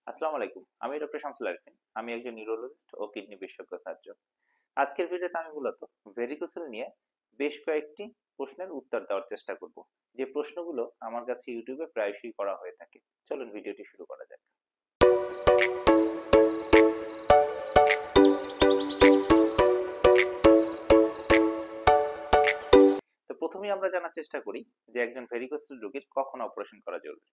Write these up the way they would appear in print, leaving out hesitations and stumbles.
আসসালামু আলাইকুম। আমি ডক্টর শামসুল আরিফিন। আমি একজন নিউরোলজিস্ট ও কিডনি বিশেষজ্ঞ সার্জন। আজকের ভিডিওতে আমি মূলত ভেরিকোসেল নিয়ে বেশ কয়েকটি প্রশ্নের উত্তর দেওয়ার চেষ্টা করব। যে প্রশ্নগুলো আমার কাছে ইউটিউবে প্রায়শই করা হয়ে থাকে। চলুন ভিডিওটি শুরু করা যাক। তো প্রথমেই আমরা জানার চেষ্টা করি যে একজন ভেরিকোসেল রোগীর কখন অপারেশন করা জরুরি।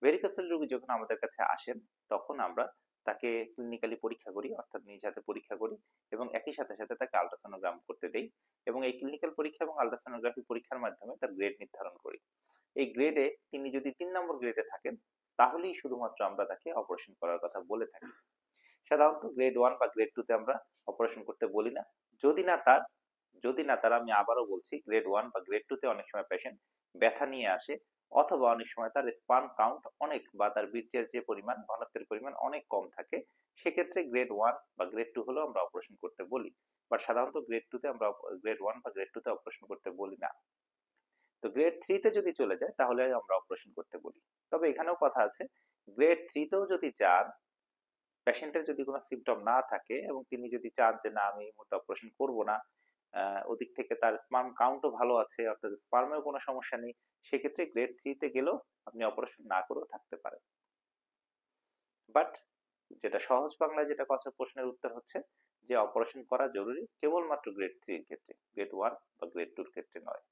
ভেরিকোসেল রোগী যখন আমাদের কাছে আসেন তখন আমরা তাকে ক্লিনিক্যালি পরীক্ষা করি, অর্থাৎ নিজ হাতে পরীক্ষা করি এবং একই সাথে সাথে তাকে আল্ট্রাসোনোগ্রাম করতে দেই এবং এই ক্লিনিক্যাল পরীক্ষা এবং আল্ট্রাসোনোগ্রাফি পরীক্ষার মাধ্যমে তার গ্রেড নির্ধারণ করি। এই গ্রেডে তিনি যদি ৩ নম্বর গ্রেডে থাকেন তাহলেই শুধুমাত্র আমরা তাকে অপারেশন করার কথা বলে থাকি। সাধারণত গ্রেড 1 বা গ্রেড 2 তে আমরা অপারেশন করতে বলি না। যদি না তার যদি না তার আমি আবারও বলছি, গ্রেড 1 বা গ্রেড 2 তে অনেক সময় পেশেন্ট ব্যথা নিয়ে আসে অথবা অনেক সময় তার স্পার্ম কাউন্ট অনেক বা তার বীর্যের যে পরিমাণ, ঘনত্বের পরিমাণ অনেক কম থাকে। সেক্ষেত্রে গ্রেড 1 বা গ্রেড 2 হলেও আমরা অপারেশন করতে বলি। বাট সাধারণত গ্রেড 1 বা গ্রেড 2 তে অপারেশন করতে বলি না। তো গ্রেড 3 তে যদি চলে যায় তাহলে আমরা অপারেশন করতে বলি। তবে এখানেও কথা আছে, গ্রেড 3 তেও যদি যান, পেশেন্টের যদি কোনো সিমটম না থাকে এবং তিনি যদি চান যে না আমি এই মুহূর্তে অপারেশন করব না, ওদিক থেকে তার স্পার্ম কাউন্টও ভালো আছে, অর্থাৎ স্পার্মেও কোনো সমস্যা নেই, সেক্ষেত্রে গ্রেড 3 তে গেলেও আপনি অপারেশন না করেও থাকতে পারেন। বাট যেটা সহজ বাংলায় যেটা কথা প্রশ্নের উত্তর হচ্ছে যে অপারেশন করা জরুরি কেবলমাত্র গ্রেড 3 এর ক্ষেত্রে, গ্রেড 1 বা গ্রেড 2 এর ক্ষেত্রে নয়।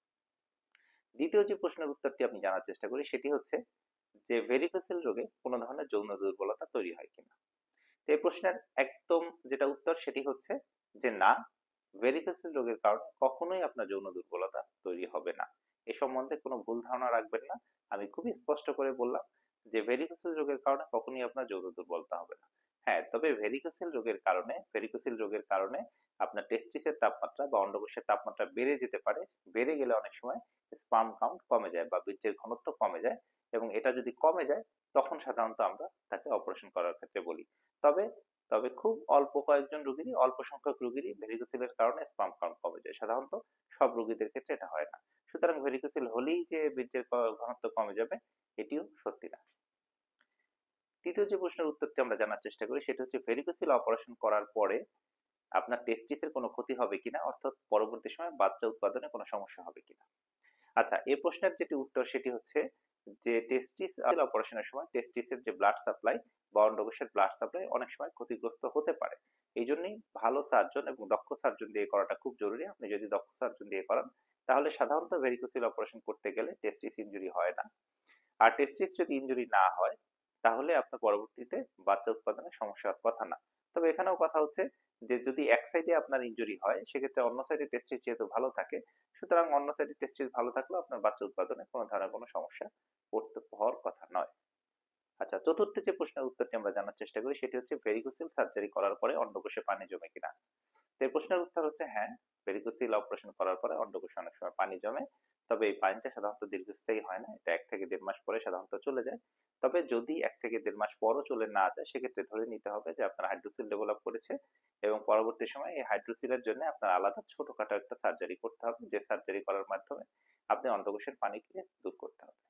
দ্বিতীয় যে প্রশ্নের উত্তরটি আমি জানার চেষ্টা করি সেটি হচ্ছে যে ভেরিকোসেল রোগে কোনো ধরনের যৌন দুর্বলতা তৈরি হয় কিনা। তো এই প্রশ্নের একদম যেটা উত্তর সেটি হচ্ছে যে না, ভেরিকোসেল রোগের কারণে কখনোই আপনার যৌন দুর্বলতা তৈরি হবে না। এ সম্বন্ধে কোনো ভুল ধারণা রাখবেন না। আমি খুবই স্পষ্ট করে বললাম যে ভেরিকোসেল রোগের কারণে কখনোই আপনার যৌন দুর্বলতা হবে না। হ্যাঁ, তবে ভেরিকোসেল রোগের কারণে আপনার টেস্টিসের তাপমাত্রা বা অন্ডকোষের তাপমাত্রা বেড়ে যেতে পারে। বেড়ে গেলে অনেক সময় স্পার্ম কাউন্ট কমে যায় বা বীর্যের ঘনত্ব কমে যায় এবং এটা যদি কমে যায় তখন সাধারণত আমরা তাকে অপারেশন করার ক্ষেত্রে বলি। তবে তবে খুব অল্প কয়েকজন রোগীরই, অল্প সংখ্যক রোগীরই ভেরিকোসেলের কারণে স্পার্ম কাউন্ট কমে যায়। সাধারণত সব রোগীদের ক্ষেত্রে এটা হয় না। সুতরাং ভেরিকোসেল হলেই যে বীর্যের ঘনত্ব কমে যাবে এটিও সত্যি না। তৃতীয় যে প্রশ্নের উত্তরটি আমরা জানার চেষ্টা করি সেটা হচ্ছে ভেরিকোসেল অপারেশন করার পরে আপনার টেস্টিসের কোনো ক্ষতি হবে কিনা, অর্থাৎ পরবর্তী সময়ে বাচ্চা উৎপাদনে কোনো সমস্যা হবে কিনা। আচ্ছা, এই প্রশ্নের যেটি উত্তর সেটি হচ্ছে যে টেস্টিস অপারেশনের সময় টেস্টিসের যে ব্লাড সাপ্লাই বা অন্ডকোষের ব্লাড সাপ্লাই অনেক সময় ক্ষতিগ্রস্ত হতে পারে। এই জন্যই ভালো সার্জন এবং দক্ষ সার্জন দিয়ে করাটা খুব জরুরি। আপনি যদি দক্ষ সার্জন দিয়ে করান তাহলে সাধারণত ভেরিকোসেল অপারেশন করতে গেলে টেস্টিস ইনজুরি হয় না। আর টেস্টিস যদি ইনজুরি না হয় তাহলে আপনার পরবর্তীতে বাচ্চা উৎপাদনে সমস্যা হওয়ার কথা না। তবে এখানেও কথা হচ্ছে যে যদি এক সাইডে আপনার ইনজুরি হয় সেক্ষেত্রে অন্য সাইডে টেস্টিস যেহেতু ভালো থাকে, সুতরাং অন্য সাইডে টেস্টিস ভালো থাকলেও আপনার বাচ্চা উৎপাদনে কোনো ধরনের কোনো সমস্যা হওয়ার কথা নয়। আচ্ছা, চতুর্থ যে প্রশ্নের উত্তরটি আমরা জানার চেষ্টা করি সেটি হচ্ছে ভেরিকোসেল সার্জারি করার পরে অন্ডকোষে পানি জমে কিনা। তো এই প্রশ্নের উত্তর হচ্ছে হ্যাঁ, ভেরিকোসেল অপারেশন করার পরে অন্ডকোষে অনেক সময় পানি জমে। তবে এই পানিটা সাধারণত দীর্ঘস্থায়ী হয় না, এটা 1 থেকে 1.5 মাস পরে সাধারণত চলে যায়। তবে যদি 1 থেকে 1.5 মাস পরও চলে না যায় সেক্ষেত্রে ধরে নিতে হবে যে আপনার হাইড্রোসিল ডেভেলপ করেছে এবং পরবর্তী সময়ে এই হাইড্রোসিলের জন্য আপনার আলাদা ছোটখাটো একটা সার্জারি করতে হবে, যে সার্জারি করার মাধ্যমে আপনি অন্ডকোষের পানিকে দূর করতে হবে।